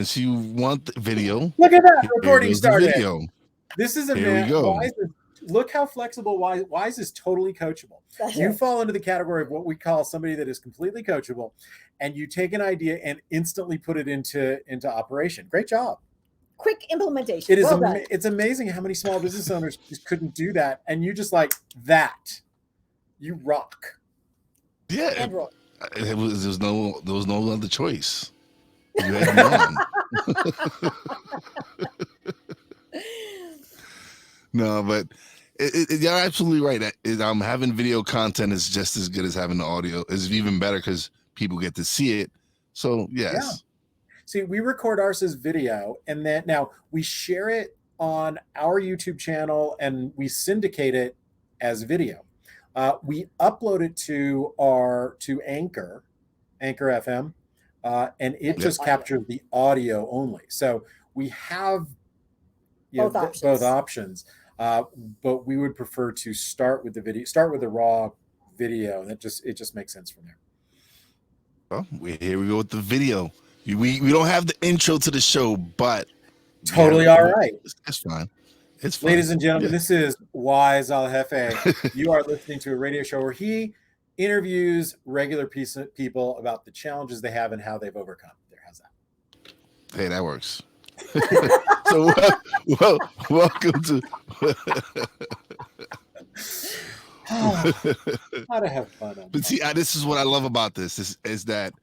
Since you want the video, Look at that. here Recording goes the started. video. This is a Here we man. go. Look how flexible Wise is totally coachable. You fall into the category of what we call somebody that is completely coachable, and you take an idea and instantly put it into operation. Great job. Quick implementation. It is. It's amazing how many small business owners just couldn't do that, and you just like that. You rock. Yeah, And roll. there was no other choice. You had none. No, but you're absolutely right. Having video content is just as good as having the audio. It's even better because people get to see it. So yes. Yeah. See, we record ours as video, and then now we share it on our YouTube channel, and we syndicate it as video. We upload it to Anchor FM, and it just captures the audio only. So we have both options. But we would prefer to start with the raw video. It just makes sense from there. Well, here we go with the video. We don't have the intro to the show, but totally all right. It's fine. It's fine. Ladies and gentlemen, This is Wise Al Jefe. You are listening to a radio show where he interviews regular people about the challenges they have and how they've overcome. There, how's that? Hey, that works. So welcome to how to have fun on but see, this is what I love about this is that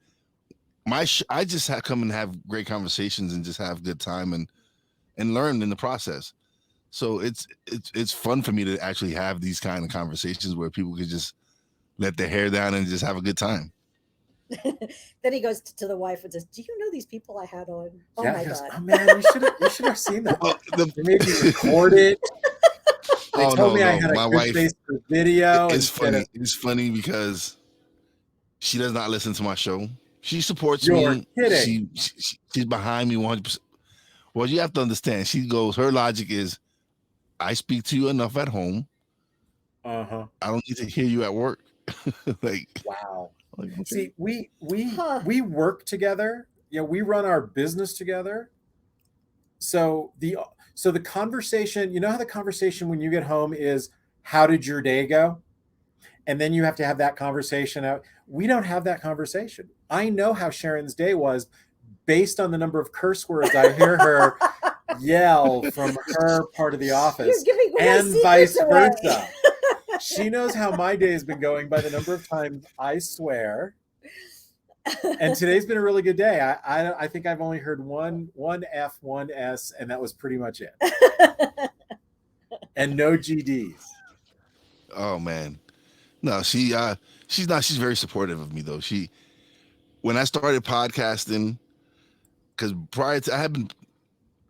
I just come and have great conversations and just have good time and learn in the process. So it's fun for me to actually have these kind of conversations where people can just let their hair down and just have a good time. Then he goes to the wife and says, "Do you know these people I had on? Oh my God! Oh man, you should have seen that. They made me record it. They told me I had a good face for video. It's funny. It's funny because she does not listen to my show. She supports me. Kidding. She's behind me 100%. Well, you have to understand. She goes. Her logic is, I speak to you enough at home. I don't need to hear you at work. Like wow. Like, okay. See, we work together. Yeah, we run our business together. So the conversation, you know how the conversation when you get home is, how did your day go? And then you have to have that conversation out. We don't have that conversation. I know how Sharyn's day was based on the number of curse words I hear her yell from her part of the office and vice versa. She knows how my day has been going by the number of times I swear. And today's been a really good day. I think I've only heard one F, one S, and that was pretty much it. And no GDs. Oh man. No, she's very supportive of me though. When I started podcasting, because prior to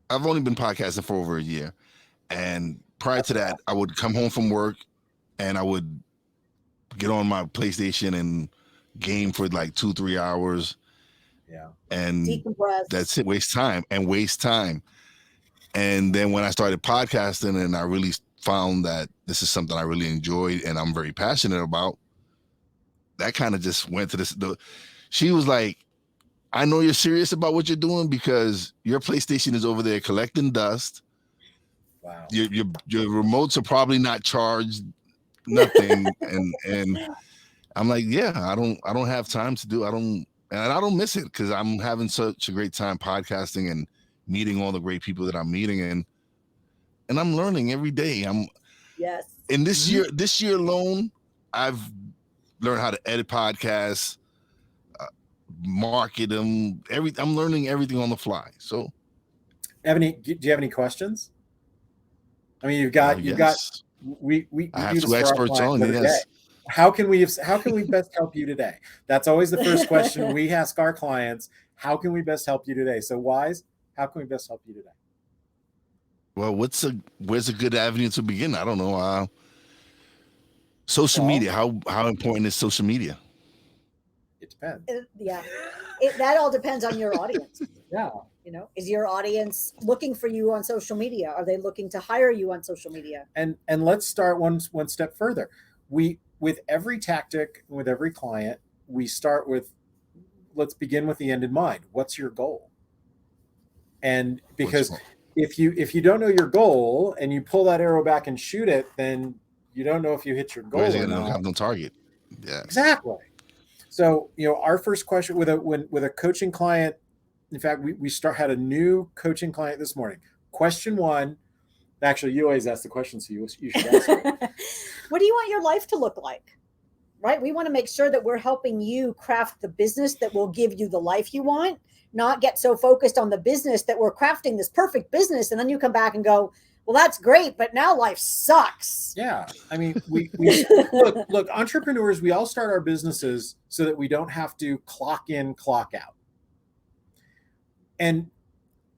I've only been podcasting for over a year. And prior to that, I would come home from work and I would get on my PlayStation and game for like 2-3 hours. Yeah. And that's it. Waste time. And then when I started podcasting and I really found that this is something I really enjoyed and I'm very passionate about, that kind of just went to this. She was like, I know you're serious about what you're doing because your PlayStation is over there collecting dust. Wow. Your remotes are probably not charged. Nothing. and I'm like, yeah, I don't have time to do. I don't miss it because I'm having such a great time podcasting and meeting all the great people that I'm meeting and I'm learning every day. Yes. And this year alone, I've learned how to edit podcasts, market them. I'm learning everything on the fly. So, do you have any questions? I mean, we I have two experts on. Yes. How can we best help you today? That's always the first question we ask our clients. How can we best help you today? So Wise, how can we best help you today? Well, where's a good avenue to begin? I don't know. Social media. How important is social media? It depends. That all depends on your audience. Yeah. You know, is your audience looking for you on social media? Are they looking to hire you on social media? And let's start one step further. With every tactic, with every client, we start with, let's begin with the end in mind. What's your goal? And because if you don't know your goal and you pull that arrow back and shoot it, then you don't know if you hit your goal Where's it or gonna not. have no target? Yeah, Exactly. So, our first question with a coaching client, in fact, we had a new coaching client this morning. Question 1, actually, you always ask the question, so you should ask it. What do you want your life to look like? Right? We want to make sure that we're helping you craft the business that will give you the life you want, not get so focused on the business that we're crafting this perfect business. And then you come back and go, well, that's great, but now life sucks. Yeah. I mean, we look, entrepreneurs, we all start our businesses so that we don't have to clock in, clock out. And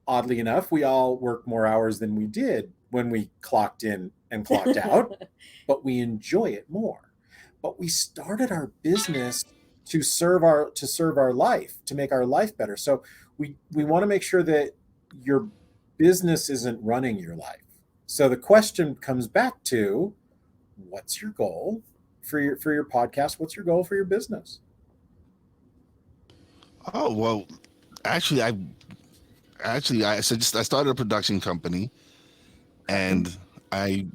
oddly enough, we all work more hours than we did when we clocked in and clocked out, but we enjoy it more. But we started our business to serve our life, to make our life better. So we want to make sure that your business isn't running your life. So the question comes back to, what's your goal for your podcast? What's your goal for your business? Oh, well, actually, I started a production company, and I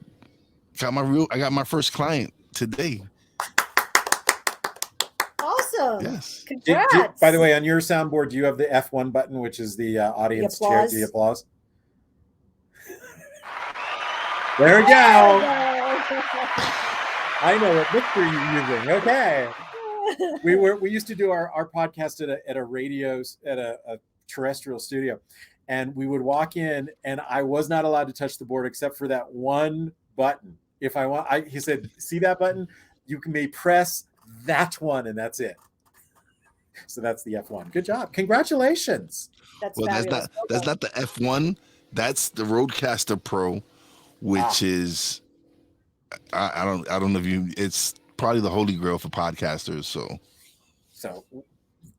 got my first client today. Awesome. Yes. Congrats. By the way, on your soundboard, do you have the F1 button, which is the audience cheer, the applause? There we go. I know what mixer you're using. Okay. We used to do our podcast at a radio, at a terrestrial studio, and we would walk in, and I was not allowed to touch the board except for that one button. If I want, he said, see that button? You may press that one, and that's it. So that's the F1. Good job. Congratulations. That's not the F1. That's the Roadcaster Pro, which is I don't know if it's probably the holy grail for podcasters. So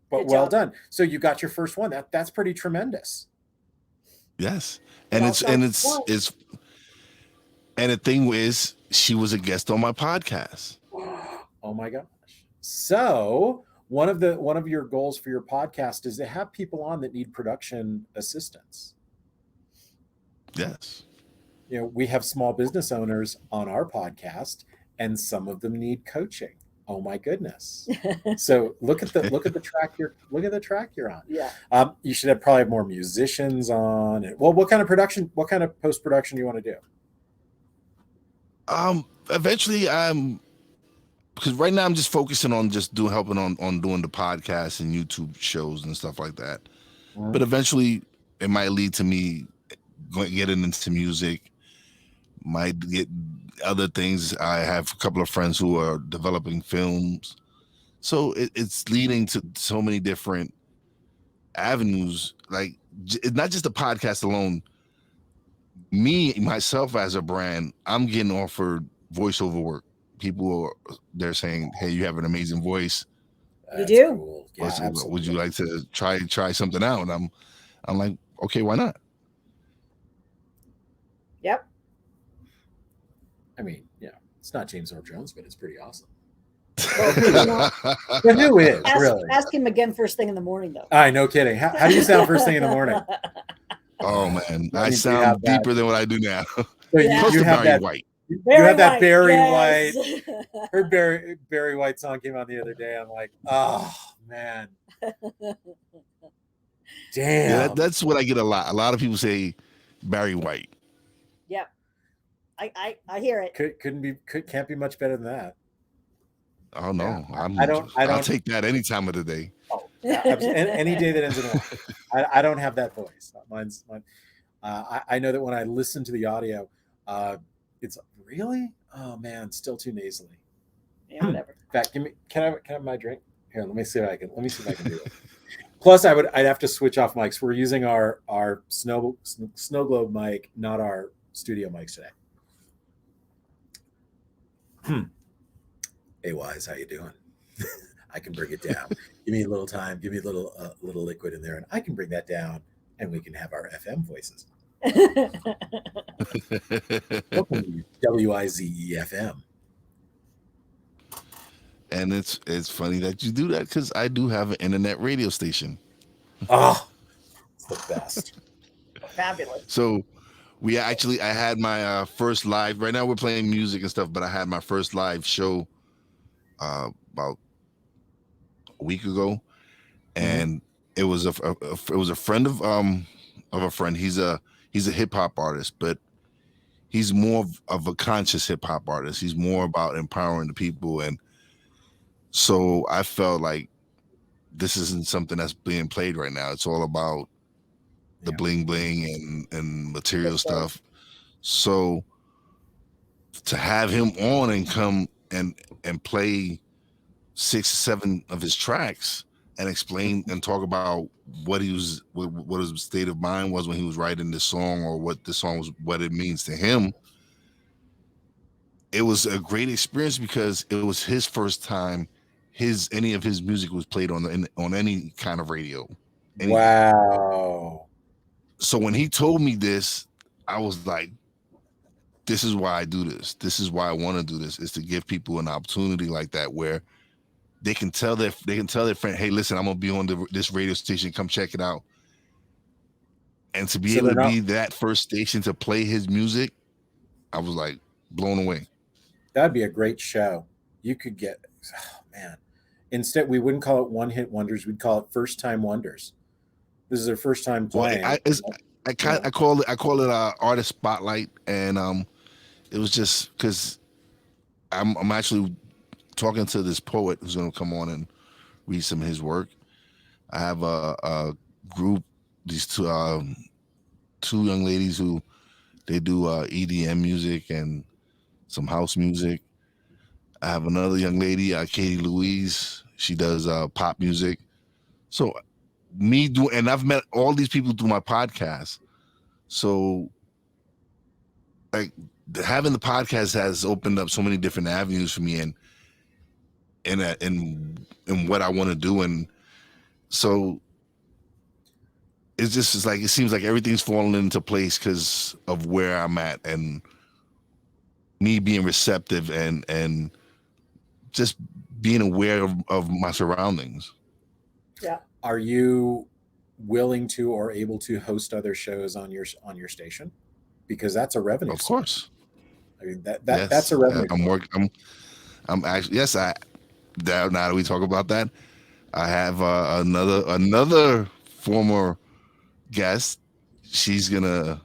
but well done. So you got your first one. That's pretty tremendous. Yes. And the thing is, she was a guest on my podcast. Oh my gosh. So one of your goals for your podcast is to have people on that need production assistance. Yes. We have small business owners on our podcast, and some of them need coaching. Oh my goodness. So look at the track you're on. Yeah. You should probably have more musicians on. Well, what kind of post-production do you want to do? Eventually, because right now I'm just focusing on helping on doing the podcasts and YouTube shows and stuff like that. Mm-hmm. But eventually it might lead to me getting into music, might get other things. I have a couple of friends who are developing films. So it's leading to so many different avenues. Like, it's not just the podcast alone. Myself as a brand, I'm getting offered voiceover work. People they're saying, "Hey, you have an amazing voice." You do. Cool. Yeah, would you like to try something out? And I'm like, okay, why not? Yep. I mean, it's not James Earl Jones, but it's pretty awesome. Well, but who is really? Ask him again first thing in the morning, though. All right, no kidding. How do you sound first thing in the morning? Oh man, I sound deeper than what I do now. So you have Barry White. You have that Barry White. Her Barry White song came on the other day. I'm like, oh man, damn. Yeah, that's what I get a lot. A lot of people say Barry White. Yep, I hear it. Can't be much better than that. Oh no, yeah. I'll take that any time of the day. Oh, any day that ends in one. I don't have that voice. Mine. I know that when I listen to the audio, it's really, oh man, still too nasally. Yeah, whatever. In fact, can I have my drink? Here, let me see if I can do it. Plus, I'd have to switch off mics. We're using our snow globe mic, not our studio mics today. Hey, Wise, how you doing? I can bring it down. Give me a little time. Give me a little liquid in there, and I can bring that down, and we can have our FM voices. Welcome to WIZE-FM. And it's funny that you do that, because I do have an internet radio station. Oh, it's the best. Fabulous. So I had my first live. Right now we're playing music and stuff, but I had my first live show about a week ago, and it was it was a friend of a friend. He's a hip hop artist, but he's more of a conscious hip hop artist. He's more about empowering the people, and so I felt like this isn't something that's being played right now. It's all about the bling bling and material stuff. So to have him on and come and play 6-7 of his tracks and explain and talk about what his state of mind was when he was writing this song, or what the song was, what it means to him, it was a great experience because it was his first time any of his music was played on any kind of radio. Anything. Wow. So when he told me this, I was like, this is why I do this. This is why I want to do this, is to give people an opportunity like that where they can tell their friend, hey, listen, I'm gonna be on this radio station, come check it out. And to be able to be that first station to play his music, I was like blown away. That'd be a great show. You could get, oh man. Instead, we wouldn't call it one hit wonders. We'd call it first time wonders. This is their first time playing. Well, I call it artist spotlight, and it was just because I'm actually talking to this poet who's going to come on and read some of his work. I have a group, these two young ladies who they do EDM music and some house music. I have another young lady, Katie Louise. She does pop music. So and I've met all these people through my podcast. So like having the podcast has opened up so many different avenues for me and what I want to do. And so it's like, it seems like everything's falling into place because of where I'm at and me being receptive and just being aware of my surroundings. Yeah. Are you willing to or able to host other shows on your station? Because that's a revenue. Of course. I mean that's a revenue. I'm actually, yes, now that we talk about that, I have another former guest. She's gonna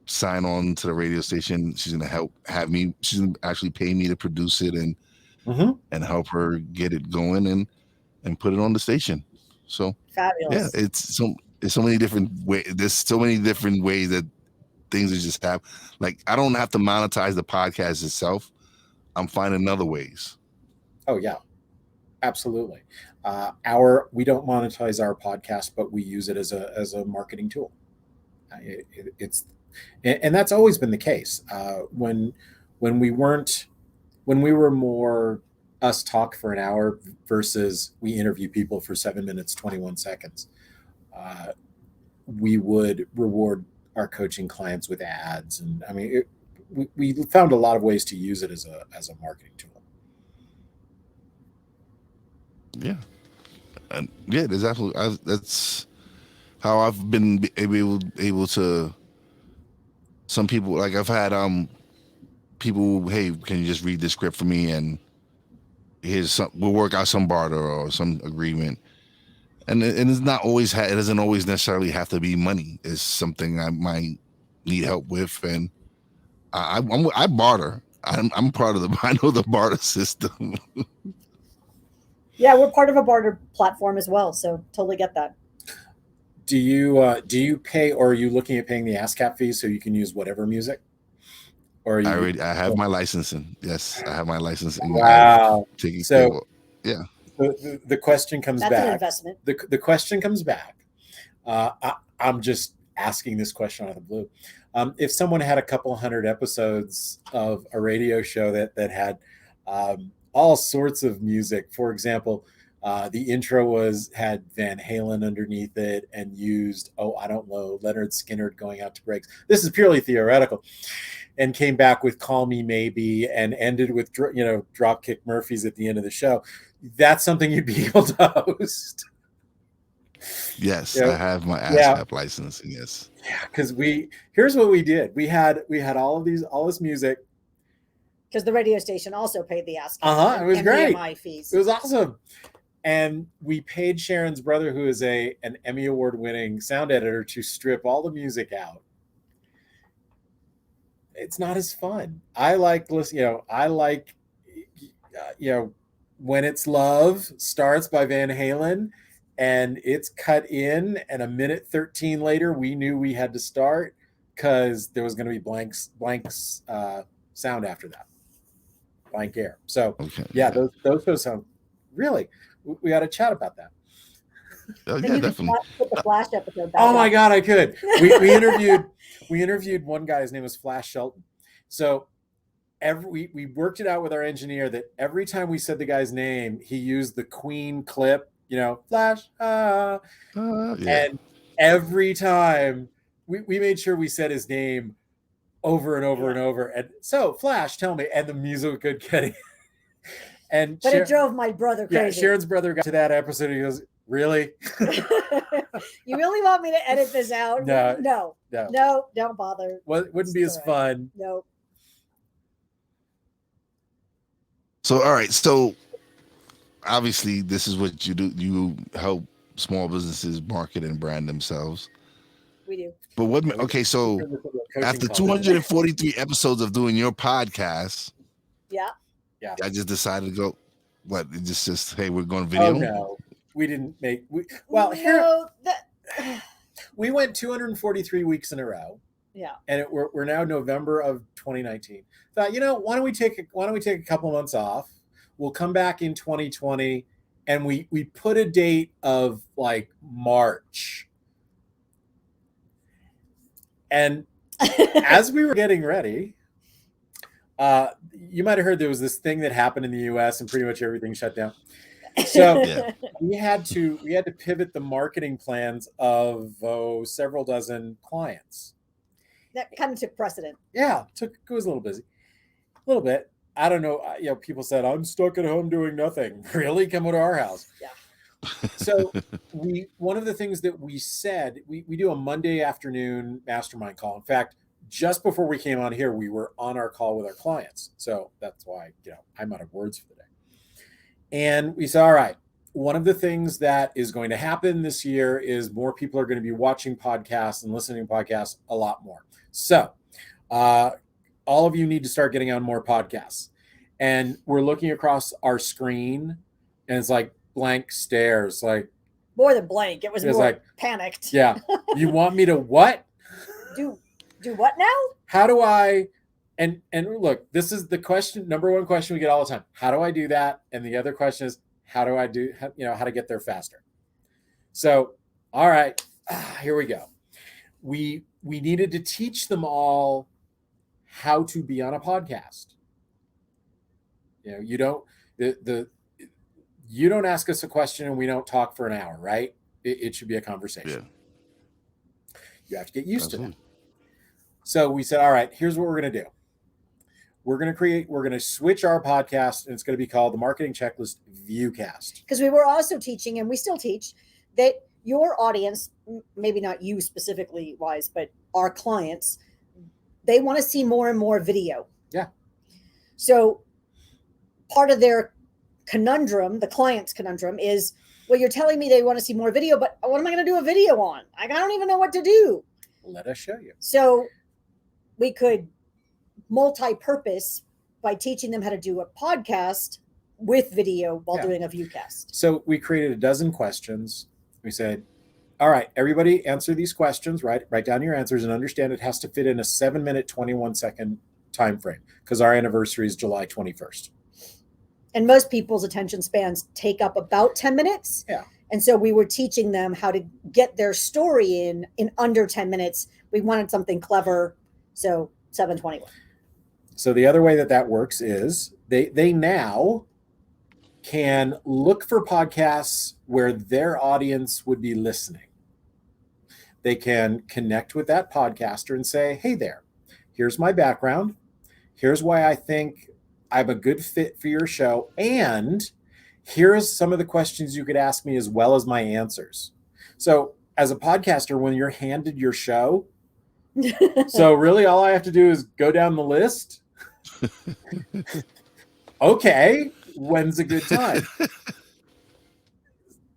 sign on to the radio station. She's gonna she's gonna actually pay me to produce it and help her get it going and put it on the station. So fabulous. Yeah, it's so many different ways. There's so many different ways that things just have. Like, I don't have to monetize the podcast itself. I'm finding other ways. Oh yeah, absolutely. We don't monetize our podcast, but we use it as a marketing tool. And that's always been the case. When we were more us talk for an hour versus we interview people for 7 minutes 21 seconds, we would reward our coaching clients with ads, and I mean, we found a lot of ways to use it as a marketing tool. Yeah, and yeah, there's absolutely, that's how I've been able to. Some people, like, I've had people, hey, can you just read the script for me, and we'll work out some barter or some agreement. And it's not always it doesn't always necessarily have to be money. It's something I might need help with, and I barter. I'm part of I know the barter system. Yeah, we're part of a barter platform as well, so totally get that. Do you pay, or are you looking at paying the ASCAP fee so you can use whatever music? Or I have my licensing. Yes, I have my licensing. Wow. So yeah. The question comes back. That's an investment. The question comes back. I'm just asking this question out of the blue. If someone had a couple hundred episodes of a radio show that had all sorts of music, for example, the intro had Van Halen underneath it and used, I don't know, Leonard Skinner going out to breaks. This is purely theoretical. And came back with Call Me Maybe and ended with, Dropkick Murphys at the end of the show. That's something you'd be able to host. Yes, Yeah. I have my Yeah. ASCAP license. Yes. Yeah, because here's what we did. We had all this music. Because the radio station also paid the ASCAP It was and great. BMI fees. It was awesome. And we paid Sharyn's brother, who is an Emmy Award-winning sound editor, to strip all the music out. It's not as fun. I like listening. I like, When It's Love starts by Van Halen, and it's cut in, and a minute 13 later, we knew we had to start because there was going to be blanks sound after that, blank air. So Okay. yeah, those sound really. We got to chat about that. Oh, Then yeah, you definitely. could put the Flash episode back Oh my up. God, I could. We interviewed one guy. His name was Flash Shelton. So we worked it out with our engineer that every time we said the guy's name, he used the Queen clip, Flash. Yeah. And every time we made sure we said his name over and over and over. And so, Flash, tell me, and the music would get But it drove my brother crazy. Yeah, Sharon's brother got to that episode. And he goes, "Really? You really want me to edit this out?" No, don't bother. Well, it wouldn't be as fun. No. So, all right. So, obviously, this is what you do. You help small businesses market and brand themselves. We do. But okay, so after 243 episodes of doing your podcast, yeah, I just decided to go. What? It's just hey, we're going video. Oh no, we didn't make. We went 243 weeks in a row. Yeah, and we're now November of 2019. Thought, why don't we take a couple months off? We'll come back in 2020, and we put a date of like March. And as we were getting ready, you might have heard there was this thing that happened in the U.S. and pretty much everything shut down. So we had to pivot the marketing plans of several dozen clients. That kind of took precedent. Yeah, it was a little busy, a little bit. I don't know. People said I'm stuck at home doing nothing. Really, come to our house. Yeah. So one of the things that we said, we do a Monday afternoon mastermind call. In fact, just before we came on here, we were on our call with our clients. So that's why, I'm out of words for the day. And we said, all right, one of the things that is going to happen this year is more people are going to be watching podcasts and listening to podcasts a lot more. So all of you need to start getting on more podcasts. And we're looking across our screen, and it's like blank stares, like more than blank. It was more like panicked. Yeah. You want me to what? Do what now? How do I? And look, this is the number one question we get all the time. How do I do that? And the other question is, how do I do? How to get there faster? So, all right, here we go. We needed to teach them all how to be on a podcast. You don't you don't ask us a question and we don't talk for an hour, right? It should be a conversation. Yeah. You have to get used to that. So we said, all right, here's what we're going to do. We're going to switch our podcast, and it's going to be called the Marketing Checklist Viewcast. Because we were also teaching, and we still teach, that your audience, maybe not you specifically wise, but our clients, they want to see more and more video. Yeah. So part of their conundrum, the client's conundrum, is, well, you're telling me they want to see more video, but what am I going to do a video on? I don't even know what to do. Let us show you. So we could multi-purpose by teaching them how to do a podcast with video while doing a viewcast. So we created a dozen questions. We said, all right, everybody answer these questions, right? Write down your answers and understand it has to fit in a 7-minute, 21-second time frame because our anniversary is July 21st. And most people's attention spans take up about 10 minutes. Yeah. And so we were teaching them how to get their story in under 10 minutes. We wanted something clever. So 7:21. So the other way that works is they now can look for podcasts where their audience would be listening. They can connect with that podcaster and say, hey there, here's my background. Here's why I think I'm a good fit for your show. And here's some of the questions you could ask me as well as my answers. So as a podcaster, when you're handed your show, so really all I have to do is go down the list. Okay, when's a good time?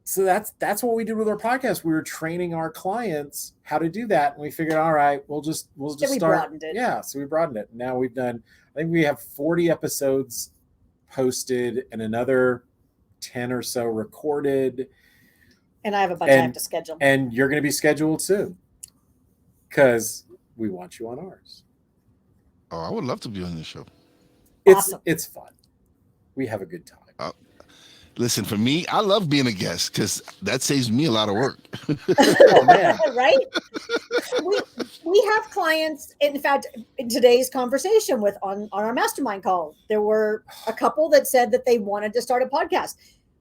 So that's what we did with our podcast. We were training our clients how to do that, and we figured, all right, we'll just we start. broadened it. Yeah, so we broadened it. Now we've done. I think we have 40 episodes posted, and another 10 or so recorded. And I have a bunch I have to schedule. And you're going to be scheduled soon, because we want you on ours. Oh, I would love to be on your show. It's fun. We have a good time. Listen, for me, I love being a guest because that saves me a lot of work. Oh, man. Right? We have clients. In fact, in today's conversation on our mastermind call, there were a couple that said that they wanted to start a podcast.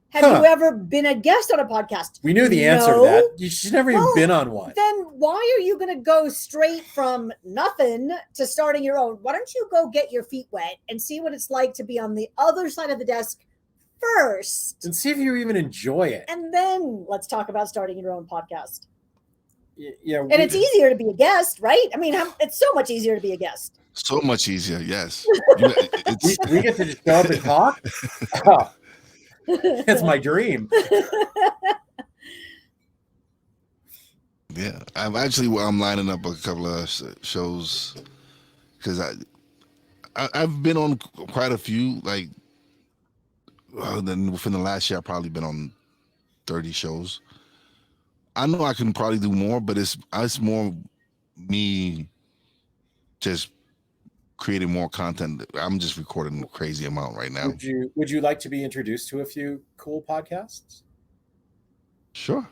Have you ever been a guest on a podcast? We knew the answer to that. She's never even been on one. Then why are you going to go straight from nothing to starting your own? Why don't you go get your feet wet and see what it's like to be on the other side of the desk first, and see if you even enjoy it, and then let's talk about starting your own podcast. Yeah, and it's easier to be a guest, right? I mean, it's so much easier to be a guest. So much easier, yes. We get to just show up and talk. Oh, it's my dream. Yeah, I'm lining up a couple of shows because I've been on quite a few, like. Then within the last year, I've probably been on 30 shows. I know I can probably do more, but it's more me just creating more content. I'm just recording a crazy amount right now. Would you like to be introduced to a few cool podcasts? Sure.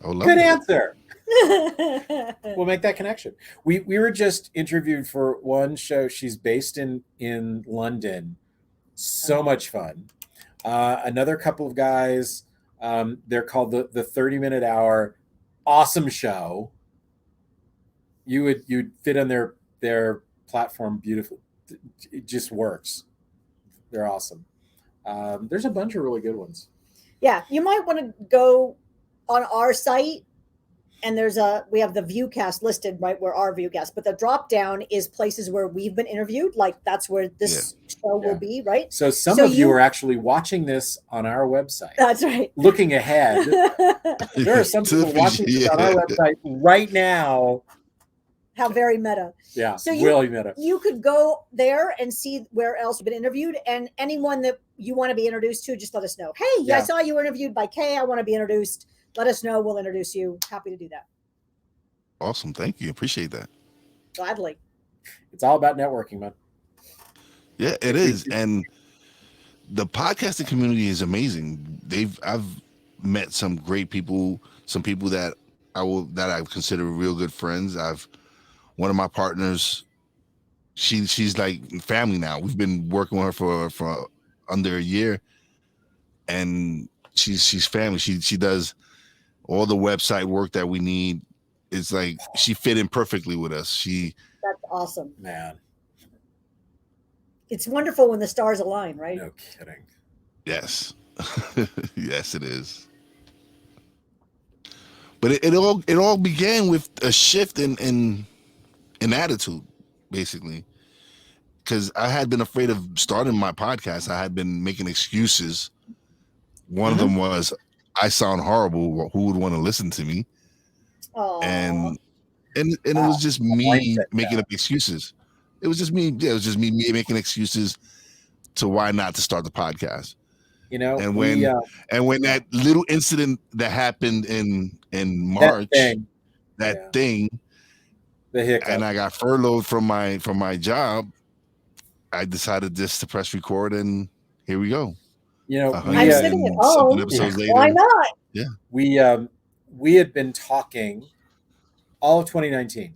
I would love Good that. answer. We'll make that connection. We were just interviewed for one show. She's based in London. So much fun. Another couple of guys, they're called the 30-minute hour. Awesome show. You'd fit on their platform beautifully. It just works. They're awesome. There's a bunch of really good ones. Yeah, you might want to go on our site, and we have the viewcast listed right where our viewcast, but the drop down is places where we've been interviewed. Like that's where this show will be, right? So some of you are actually watching this on our website. That's right. Looking ahead, there are some people watching this on our website right now. How very meta. Yeah, so really meta. You could go there and see where else you've been interviewed, and anyone that you want to be introduced to, just let us know. Hey, I saw you were interviewed by Kay. I want to be introduced. Let us know. We'll introduce you. Happy to do that. Awesome. Thank you. Appreciate that. Gladly. It's all about networking, man. Yeah, it is. And the podcasting community is amazing. I've met some great people, some people that I consider real good friends. One of my partners, she's like family now. We've been working with her for under a year, and she's family. She does all the website work that we need. It's like she fit in perfectly with us. That's awesome, man. It's wonderful when the stars align, right? No kidding. Yes. Yes, it is. But it all began with a shift in attitude, basically. Because I had been afraid of starting my podcast. I had been making excuses. One of them was, I sound horrible. Who would want to listen to me? Aww. And it was just me making up excuses. It was just me. Yeah, it was just me making excuses to why not to start the podcast. You know, and when that little incident that happened in March, that thing, the hiccup, and I got furloughed from my job, I decided just to press record, and here we go. You know, I'm sitting at home. Later, why not? Yeah, we had been talking all of 2019.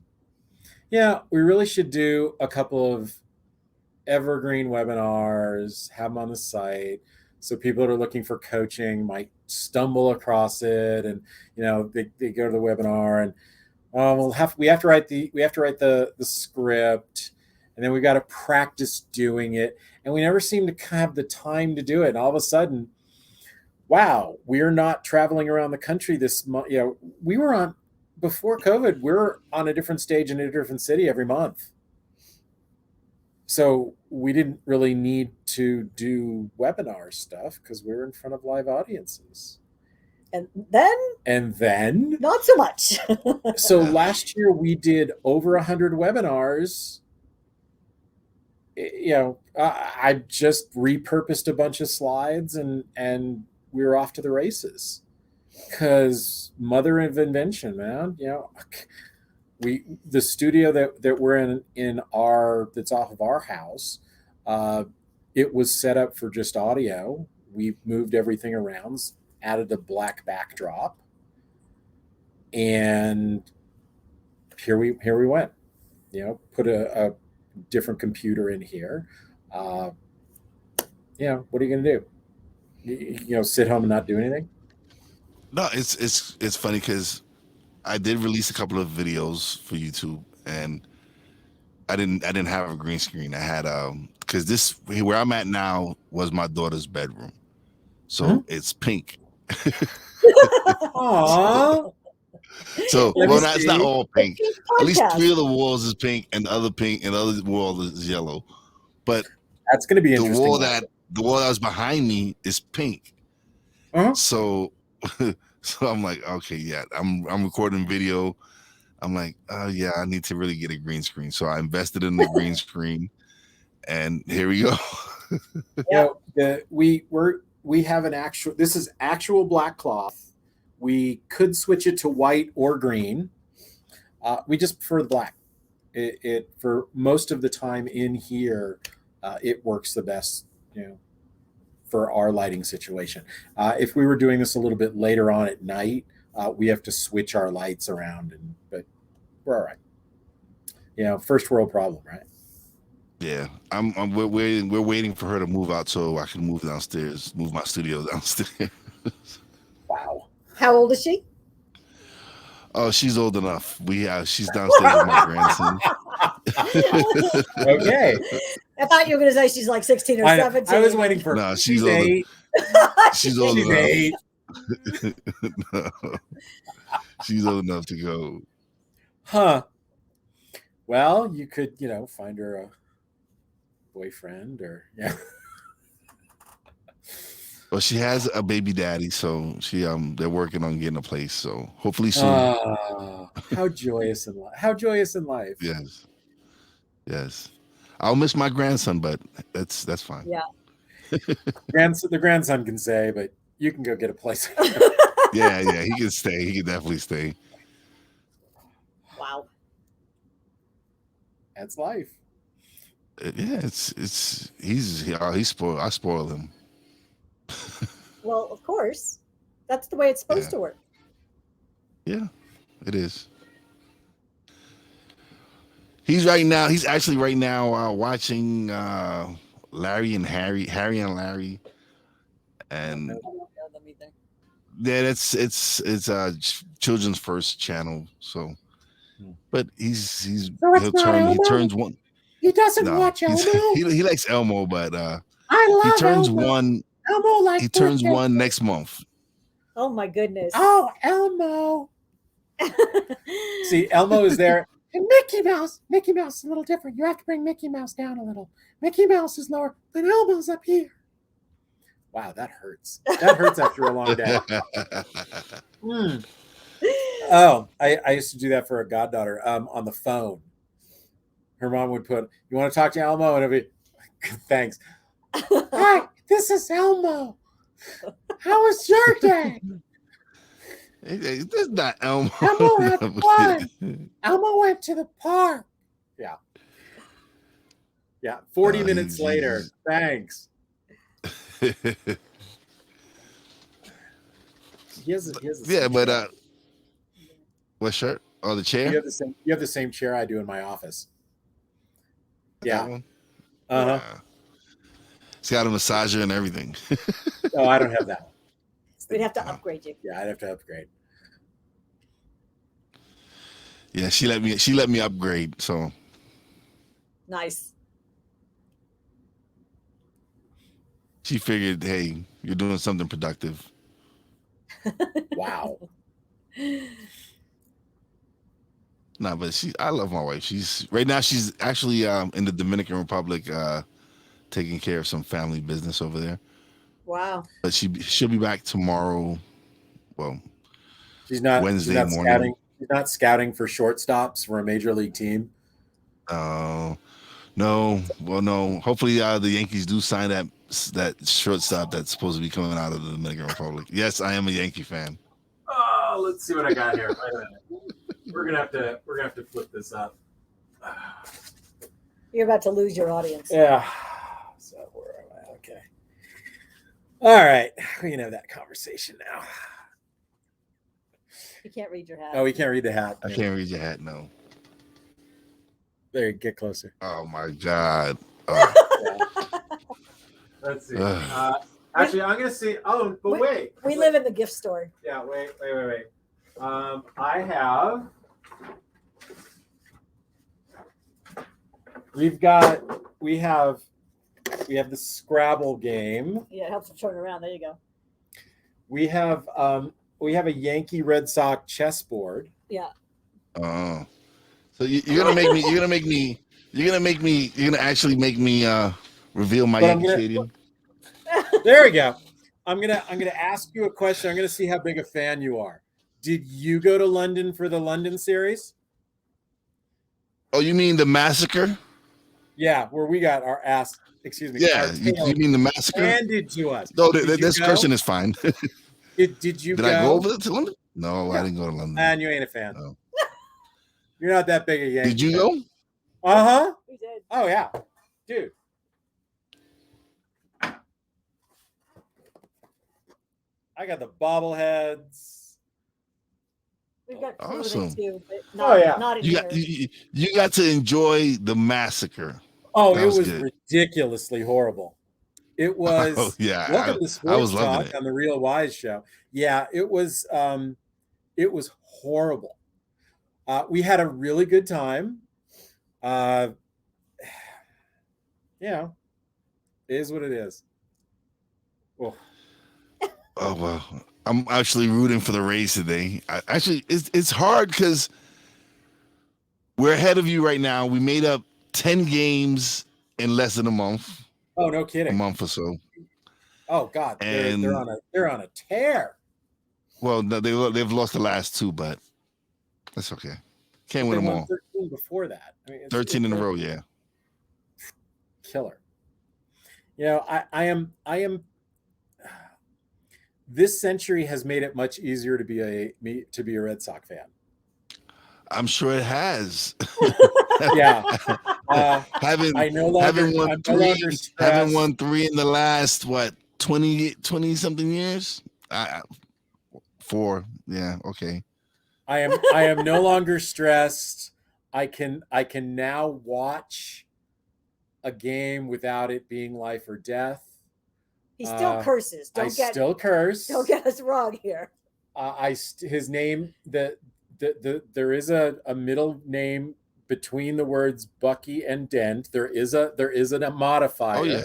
Yeah, we really should do a couple of evergreen webinars, have them on the site, so people that are looking for coaching might stumble across it, and they go to the webinar, and we have to write the script, and then we got to practice doing it, and we never seem to have the time to do it. And all of a sudden, wow, we're not traveling around the country this month. You know, we were on before COVID. We're on a different stage in a different city every month. So we didn't really need to do webinar stuff because we were in front of live audiences. And then not so much. So last year we did over 100 webinars. You know, I just repurposed a bunch of slides and we were off to the races. Because mother of invention, man. You know, the studio that we're in our that's off of our house, it was set up for just audio. We moved everything around, added a black backdrop, and here we went. You know, put a different computer in here. You know, what are you going to do? You know, sit home and not do anything? No, it's funny because I did release a couple of videos for YouTube, and I didn't have a green screen. I had because this where I'm at now was my daughter's bedroom, so it's pink. Aww. So well, it's not all pink. At least Podcast. 3 of the walls is pink, and the other pink, and the other wall is yellow. But That's going to be the interesting. wall that was behind me is pink. So so I'm like, okay, yeah, I'm recording video. I'm like, oh yeah, I need to really get a green screen. So I invested in the green screen, and here we go. You know, we have an actual. This is actual black cloth. We could switch it to white or green. We just prefer the black. It for most of the time in here, it works the best. You know, for our lighting situation. If we were doing this a little bit later on at night, we have to switch our lights around, but we're all right. You know, first world problem, right? Yeah, we're waiting for her to move out so I can move downstairs, move my studio downstairs. Wow. How old is she? Oh, she's old enough. She's downstairs with my grandson. Okay. I thought you were going to say she's like 16 or 17. I was waiting for. No, she's 8. She's old She's enough. 8. No. She's old enough to go. Huh. Well, you could, you know, find her a boyfriend or yeah. Well, she has a baby daddy, so they're working on getting a place. So hopefully soon. How joyous in life! How joyous in life! Yes. I'll miss my grandson, but that's fine. Yeah. The grandson can stay, but you can go get a place. Yeah, he can stay. He can definitely stay. Wow. That's life. Yeah, he's spoiled. I spoil him. Well, of course. That's the way it's supposed to work. Yeah, it is. He's actually right now watching Larry and Harry and Larry, and yeah, it's children's first channel. So, but he turns one. He doesn't watch Elmo. He likes Elmo, but I love he turns Elmo. one. Elmo likes. He turns one next month. Oh my goodness. Oh, Elmo. See, Elmo is there. And Mickey Mouse is a little different. You have to bring Mickey Mouse down a little. Mickey Mouse is lower, but Elmo's up here. Wow, that hurts. That hurts after a long day. Oh, I used to do that for a goddaughter on the phone. Her mom would put, "You want to talk to Elmo?" And I'd be, "Thanks." Hi, this is Elmo. How was your day? This is not Elmo. Elmo had fun. Elmo went to the park. Yeah. 40 minutes later. Thanks. He has a but what shirt? Oh, the chair. You have the same chair I do in my office. Yeah. That one? Uh-huh. It's got a massager and everything. Oh, I don't have that one. We'd have to upgrade you. Yeah, I'd have to upgrade. Yeah, she let me upgrade. So Nice. she figured, hey, you're doing something productive. Wow. No, but I love my wife. She's right now. She's actually in the Dominican Republic, taking care of some family business over there. Wow. But she'll be back tomorrow. Well, She's not Wednesday morning. scouting. She's not scouting for shortstops for a major league team. No. Well, no. Hopefully, the Yankees do sign that shortstop that's supposed to be coming out of the Dominican Republic. Yes, I am a Yankee fan. Oh, let's see what I got here. Wait a minute. We're gonna have to flip this up. You're about to lose your audience. Yeah. So where am I? Okay. All right. We can have that conversation now. You can't read your hat. Oh, we can't read the hat. I can't read your hat. No. There, get closer. Oh my God. Oh. Let's see. Actually, I'm gonna see. Oh, but wait. We live in the gift store. Yeah. Wait. I have. We have the Scrabble game. Yeah, it helps to turn around. There you go. We have a Yankee Red Sox chessboard. Yeah. Oh. So you're gonna actually make me reveal my Yankee Stadium. There we go. I'm gonna ask you a question. I'm gonna see how big a fan you are. Did you go to London for the London series? Oh, you mean the massacre? Yeah, where we got our ass. Excuse me. Yeah, you mean the massacre? Handed to us. No, this person is fine. Did you? Did I go over to London? No, Yeah. I didn't go to London. And you ain't a fan. No. You're not that big a Yankee. Did you go? Uh-huh. We did. Oh yeah, dude. I got the bobbleheads. We've got Awesome. too, but not, not in You here. you got to enjoy the massacre. Oh, That it was was good. ridiculously horrible. It was. Oh, yeah, Welcome to I Sports was loving Talk it. on the Real Wise Show. Yeah, it was horrible. We had a really good time. You know, it is what it is. Oh. Oh well, I'm actually rooting for the Rays today. It's hard because we're ahead of you right now. We made up 10 games in less than a month. Oh, no kidding. A month or so. Oh God, And they're on a tear. Well, no, they've lost the last two, but that's okay. Can't win them all. 13 before that. I mean, 13 in a row, yeah. Killer. You know, I am. This century has made it much easier to be a Red Sox fan. I'm sure it has. Yeah. Having won three in the last 20 something years. 4. Yeah. Okay. I am no longer stressed. I can now watch a game without it being life or death. He still curses. Still curse. Don't get us wrong here. His name there is a middle name between the words Bucky and Dent. There is a modifier. Oh yeah.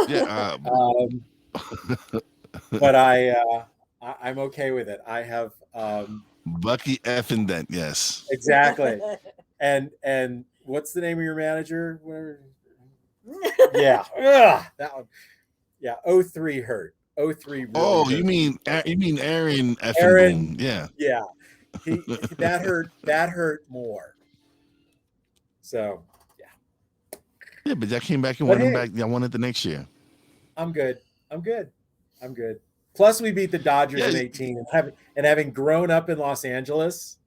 Yeah. But I'm okay with it. I have Bucky F and Dent. Yes. Exactly. And what's the name of your manager? Yeah. Ugh, that one. Yeah. 03 hurt. 03. Really hurt. You mean Aaron F. Aaron? Yeah. Yeah. That hurt more. So yeah. Yeah, but I came back and won him back. I won it the next year. I'm good. Plus, we beat the Dodgers in 18, and having grown up in Los Angeles,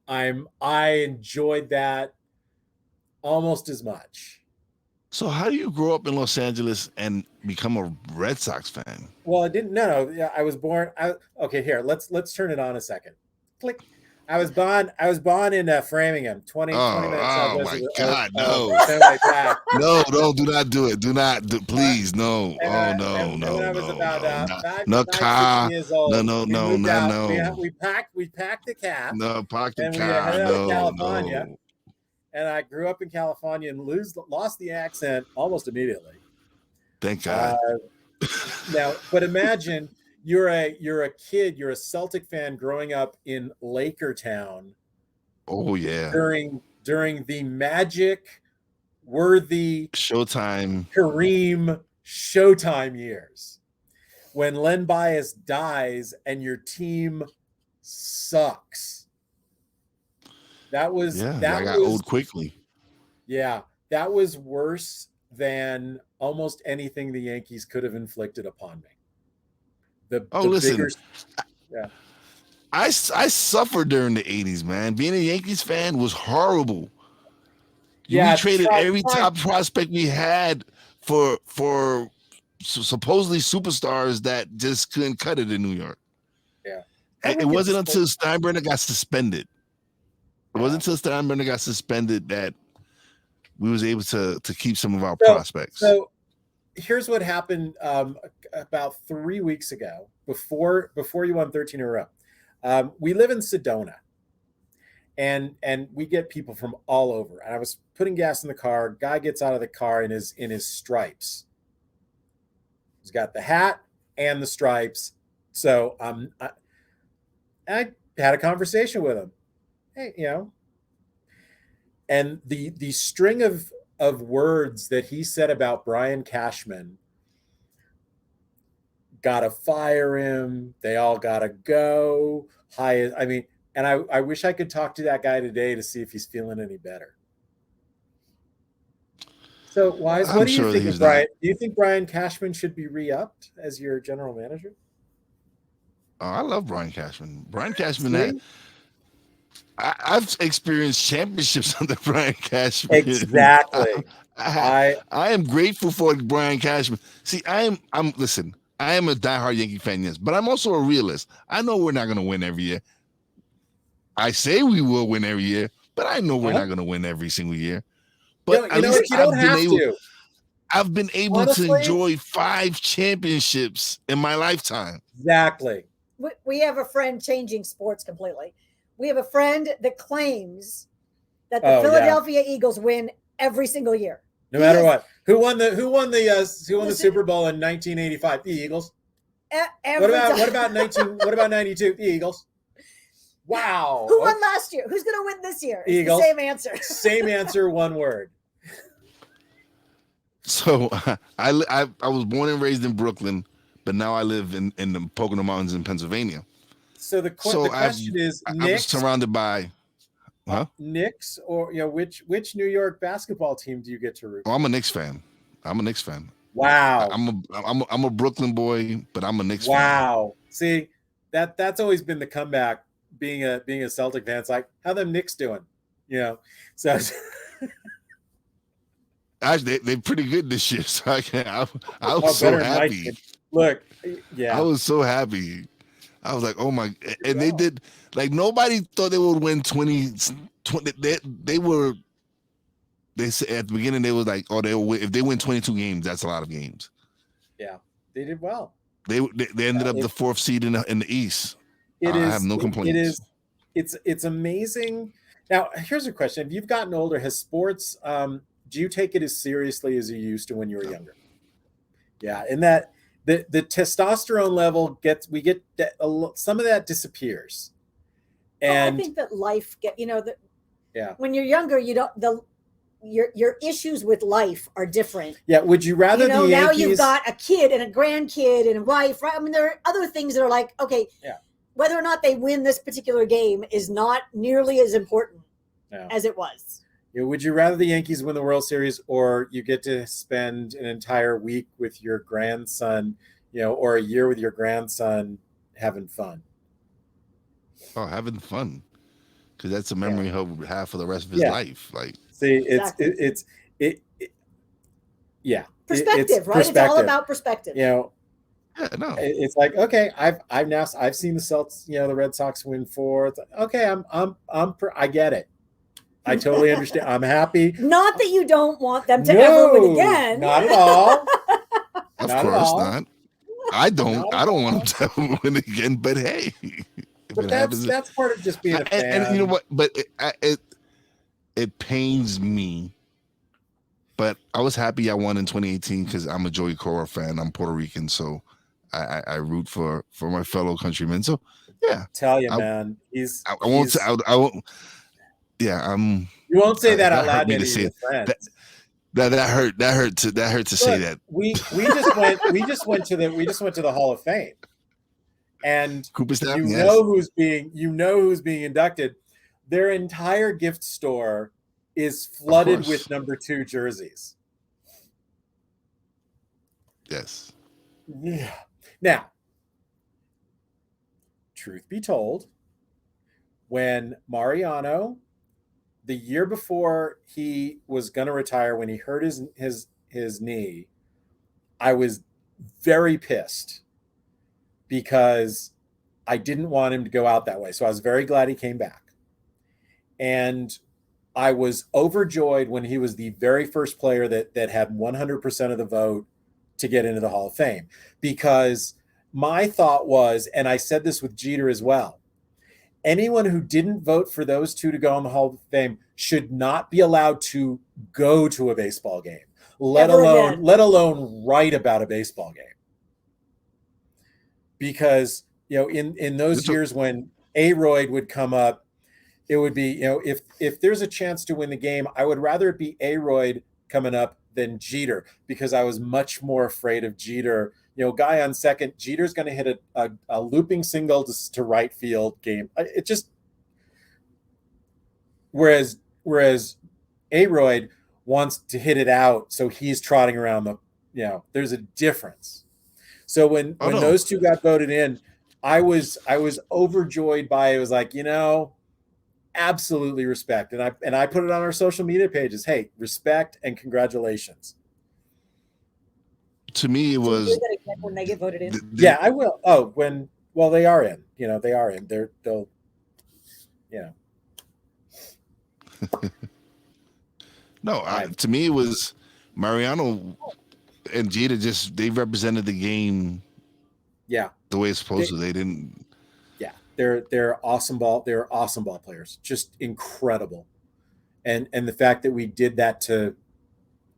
I enjoyed that almost as much. So, how do you grow up in Los Angeles and become a Red Sox fan? Well, I didn't. No. Yeah, I was born. Okay, here. Let's turn it on a second. Click. I was born in Framingham, 20 minutes. Oh my God, no! No, do not do it. Do not, please, no. When I was about 5 years old, we packed the cab. No, park the and car. We headed out to California. No. And I grew up in California and lost the accent almost immediately. Thank God. Now, but imagine you're a kid, you're a Celtic fan growing up in Lakertown Oh yeah. during the Magic, Worthy, Showtime. Kareem, Showtime years, when Len Bias dies and your team sucks. That was I got old quickly. Yeah, that was worse than almost anything the Yankees could have inflicted upon me. Listen, yeah. I suffered during the 80s, man. Being a Yankees fan was horrible. Yeah, we traded every top prospect we had for supposedly superstars that just couldn't cut it in New York. Yeah. It wasn't until Steinbrenner got suspended. It wasn't until Steinbrenner got suspended that we was able to keep some of our prospects. So here's what happened about 3 weeks ago, before you won 13 in a row. We live in Sedona, and we get people from all over. And I was putting gas in the car. Guy gets out of the car in his stripes. He's got the hat and the stripes. So I had a conversation with him. Hey, and the string of words that he said about Brian Cashman, gotta fire him, they all gotta go. And I wish I could talk to that guy today to see if he's feeling any better. So, Wise, what do you think of Brian? Do you think Brian Cashman should be re-upped as your general manager? Oh, I love Brian Cashman. Brian Cashman I've experienced championships under Brian Cashman. Exactly. I am grateful for Brian Cashman. See, I am a diehard Yankee fan, yes, but I'm also a realist. I know we're not going to win every year. I say we will win every year, but I know we're not going to win every single year. But you don't have to. I've been able to enjoy 5 championships in my lifetime. Exactly. We have a friend, changing sports completely. We have a friend that claims that the Philadelphia Eagles win every single year. No matter what. Who won the Super Bowl in 1985? The Eagles. What about 92? The Eagles. Wow. Who won last year? Who's going to win this year? It's Eagles. The same answer. Same answer, one word. So I was born and raised in Brooklyn, but now I live in the Pocono Mountains in Pennsylvania. So the question is, Knicks, I'm surrounded by, Knicks, or which New York basketball team do you get to root? Oh, I'm a Knicks fan. Wow. I'm a Brooklyn boy, but I'm a Knicks fan. Wow. See, that's always been the comeback. Being a Celtic fan, it's like, how them Knicks doing? So. Actually, they're pretty good this year. So I was so happy. Look, yeah, I was so happy. I was like, oh my! And they did, like, nobody thought they would win 20. They said at the beginning, they was like, oh, if they win 22 games, that's a lot of games. Yeah, they did well. They ended up the 4th seed in the East. I have no complaints. It's amazing. Now, here's a question: if you've gotten older, has sports? Do you take it as seriously as you used to when you were younger? Yeah, and that the testosterone level some of that disappears. And I think that life when you're younger, you don't your issues with life are different. Yeah. Would you rather the Yankees, now you've got a kid and a grandkid and a wife, right? I mean, there are other things that are like, okay, whether or not they win this particular game is not nearly as important as it was. Would you rather the Yankees win the World Series, or you get to spend an entire week with your grandson, or a year with your grandson having fun? Oh, having fun, because that's a memory he'll have for the rest of his life. Like, see, exactly. it's perspective, right? It's all about perspective. Yeah, no. It's like, okay, I've seen the Celtics, the Red Sox win 4. It's like, okay, I get it. I totally understand. I'm happy. Not that you don't want them to ever win again. Not at all. Of course not. I don't want them to ever win again. But hey, but that's part of just being a fan. And you know what? But it pains me. But I was happy I won in 2018 because I'm a Joey Cora fan. I'm Puerto Rican, so I root for my fellow countrymen. So yeah, Tell you, I, man, I won't say I won't. Yeah, you won't say that out that hurt loud me to to any of say your that. friends. That hurt to say Look, that. we just went to the Hall of Fame, and Cooperstown, yes, who's being inducted. Their entire gift store is flooded with number 2 jerseys. Yes. Yeah. Now, truth be told, when Mariano, the year before he was going to retire, when he hurt his knee, I was very pissed because I didn't want him to go out that way. So I was very glad he came back. And I was overjoyed when he was the very first player that had 100% of the vote to get into the Hall of Fame, because my thought was, and I said this with Jeter as well, anyone who didn't vote for those two to go in the Hall of Fame should not be allowed to go to a baseball game, let alone write about a baseball game. Because, in those years when Aroyd would come up, it would be, if there's a chance to win the game, I would rather it be Aroyd coming up than Jeter, because I was much more afraid of Jeter. Guy on second, Jeter's going to hit a looping single to right field game. It just, whereas Aroyd wants to hit it out, so he's trotting around there's a difference. So when those two got voted in, I was overjoyed by it. It was like, absolutely respect. And I put it on our social media pages. Hey, respect and congratulations. To me, it was. Do you do that again when they get voted in? Yeah, I will. Oh, they are in. They are in. They'll. No, to me, it was Mariano and Jeter. They represented the game. Yeah, the way it's supposed to. They didn't. Yeah, they're awesome ball. They're awesome ball players. Just incredible. And the fact that we did that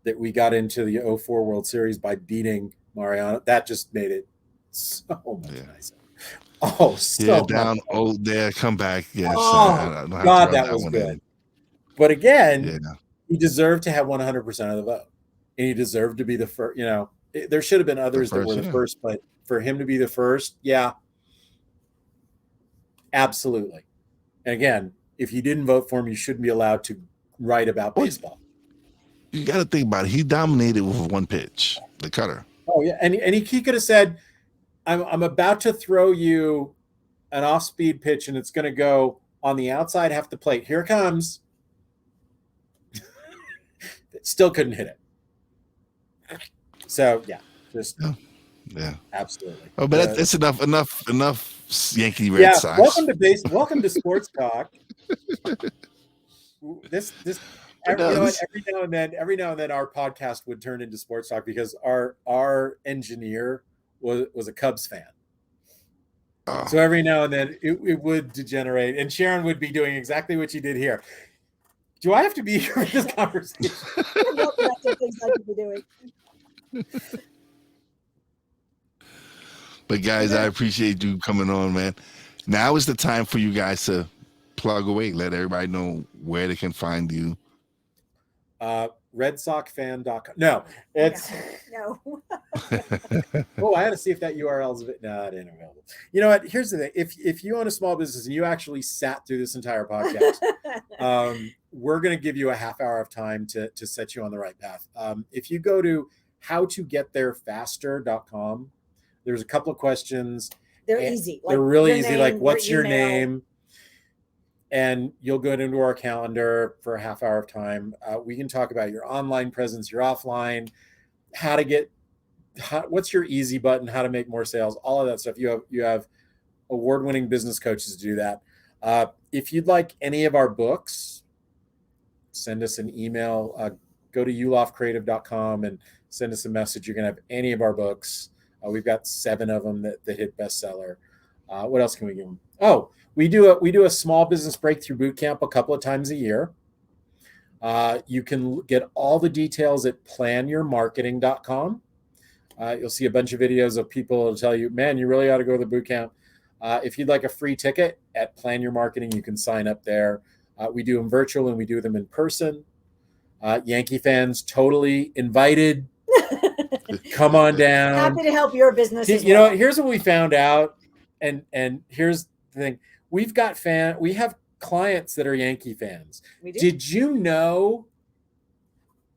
that we got into the 2004 World Series by beating Mariano, that just made it so much nicer. Oh, so down. Oh, there, come back. Yes. Oh, God, that was good. In. But again, he deserved to have 100% of the vote, and he deserved to be the first. There should have been others that were the first, but for him to be the first, yeah, absolutely. And again, if you didn't vote for him, you shouldn't be allowed to write about baseball. You got to think about it. He dominated with one pitch, the cutter. Oh yeah, and he could have said, "I'm about to throw you an off-speed pitch, and it's going to go on the outside half the plate. Here it comes." Still couldn't hit it. So yeah, just absolutely. Oh, but that's enough Yankee Red Sox. Welcome to Sports Talk. Every now and then our podcast would turn into Sports Talk because our engineer was a Cubs fan. Oh. So every now and then it would degenerate, and Sharyn would be doing exactly what she did here. Do I have to be here for this conversation? Things I could be doing. But guys, I appreciate you coming on, man. Now is the time for you guys to plug away. Let everybody know where they can find you. RedSoxFan.com. No, it's no. Oh, I had to see if that URL is no, it ain't available. You know what? Here's the thing: if you own a small business and you actually sat through this entire podcast, we're going to give you a half hour of time to set you on the right path. If you go to howtogettherefaster.com, there's a couple of questions. They're easy. They're really easy. Like, what's your name? And you'll go into our calendar for a half hour of time. We can talk about your online presence, your offline, what's your easy button, how to make more sales, all of that stuff. You have award-winning business coaches to do that. If you'd like any of our books, send us an email. Go to yuloffcreative.com and send us a message. You can have any of our books. We've got 7 of them that hit bestseller. What else can we give them? Oh, we do a small business breakthrough boot camp a couple of times a year. You can get all the details at planyourmarketing.com. You'll see a bunch of videos of people to tell you, man, you really ought to go to the boot camp. If you'd like a free ticket at Plan Your Marketing, you can sign up there. We do them virtual and we do them in person. Yankee fans totally invited. Come on down. Happy to help your business. You know, here's what we found out, and here's the thing: we have clients that are Yankee fans. We do. Did you know?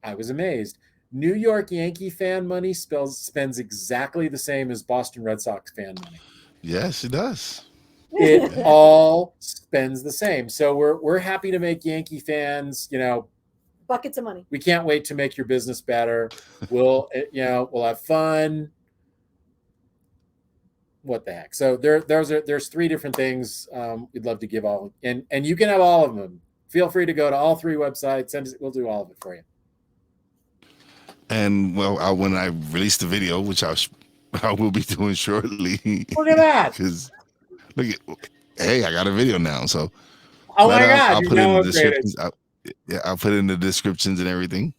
I was amazed. New York Yankee fan money spends exactly the same as Boston Red Sox fan money. Yes, it does. It all spends the same. So we're happy to make Yankee fans, buckets of money. We can't wait to make your business better. We'll have fun. What the heck? So there's 3 different things we'd love to give all, and you can have all of them. Feel free to go to all 3 websites, we'll do all of it for you. And when I release the video, which I will be doing shortly. Look at that! Because hey, I got a video now, so. Oh my God! I'll put it in the descriptions. I'll put it in the descriptions and everything,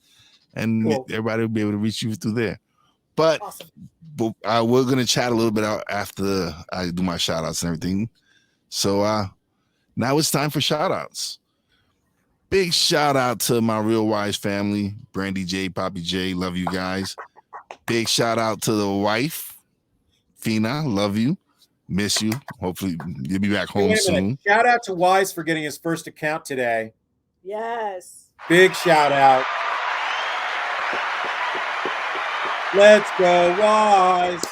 and cool. Everybody will be able to reach you through there. But, awesome. We're gonna chat a little bit out after I do my shout outs and everything. So now it's time for shout outs. Big shout out to my Real Wise family, Brandy J, Poppy J, love you guys. Big shout out to the wife, Fina, love you, miss you. Hopefully you'll be back home soon. Shout out to Wise for getting his first account today. Yes. Big shout out. Let's go, Wise.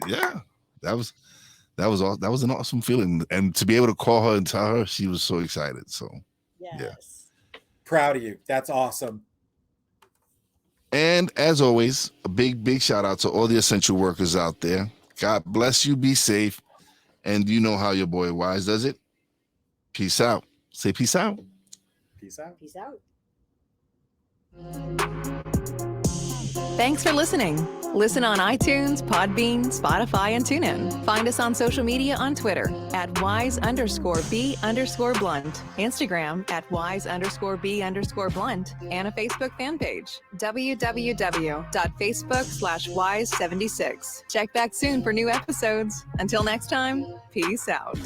Yeah, that was an awesome feeling, and to be able to call her and tell her, she was so excited. So yes. Yeah, proud of you. That's awesome. And as always, a big shout out to all the essential workers out there. God bless you. Be safe, and you know how your boy Wise does it. Peace out. Say peace out. Peace out. Peace out. Thanks for listening. Listen on iTunes, Podbean, Spotify, and TuneIn. Find us on social media on Twitter at @wise_b_blunt, Instagram at @wise_b_blunt, and a Facebook fan page, www.facebook.com/wise76. Check back soon for new episodes. Until next time, peace out.